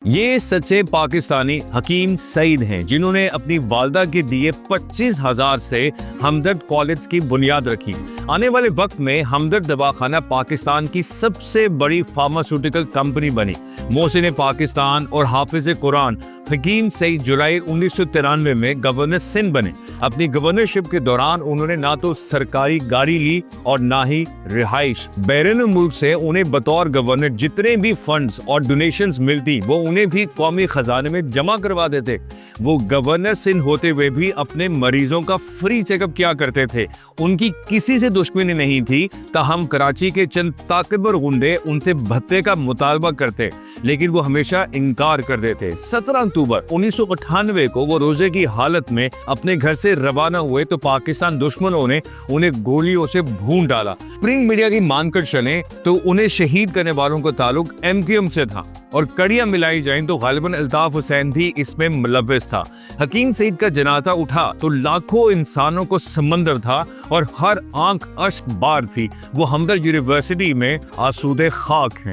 یہ سچے پاکستانی حکیم سعید ہیں جنہوں نے اپنی والدہ کے دیے 25,000 سے ہمدرد کالج کی بنیاد رکھی۔ آنے والے وقت میں ہمدرد دواخانہ پاکستان کی سب سے بڑی فارماسیوٹیکل کمپنی بنی۔ محسن پاکستان اور حافظ قرآن حکیم سعید جولائی 1993 میں گورنر سندھ بنے۔ اپنی گورنرشپ کے دوران انہوں نے نہ تو سرکاری گاڑی لی اور نہ ہی رہائش۔ بیرون ملک سے انہیں بطور گورنر جتنے بھی فنڈز اور ڈونیشنز ملتی وہ انہیں بھی قومی خزانے میں جمع کروا دیتے۔ وہ گورنر سندھ ہوتے ہوئے بھی اپنے مریضوں کا فری چیک اپ کیا کرتے تھے۔ ان کی کسی سے دشمنی نہیں تھی، تاہم کراچی کے چند طاقتور غنڈے ان سے بھتے کا مطالبہ کرتے لیکن وہ ہمیشہ انکار کر دیتے۔ 17 اکتوبر 1998 کو وہ روزے کی حالت میں اپنے گھر سے روانہ ہوئے تو پاکستان دشمنوں نے انہیں گولیوں سے بھون ڈالا۔ پرنٹ میڈیا کی مان کر چلیں تو انہیں شہید کرنے والوں کا تعلق MQM سے تھا، اور کڑیاں ملائی جائیں تو غالباً الطاف حسین بھی اس میں ملوث تھا۔ حکیم سعید کا جنازہ اٹھا تو لاکھوں انسانوں کو سمندر تھا اور ہر آنکھ اشک بار تھی۔ وہ ہمدرد یونیورسٹی میں آسودہ خاک ہیں۔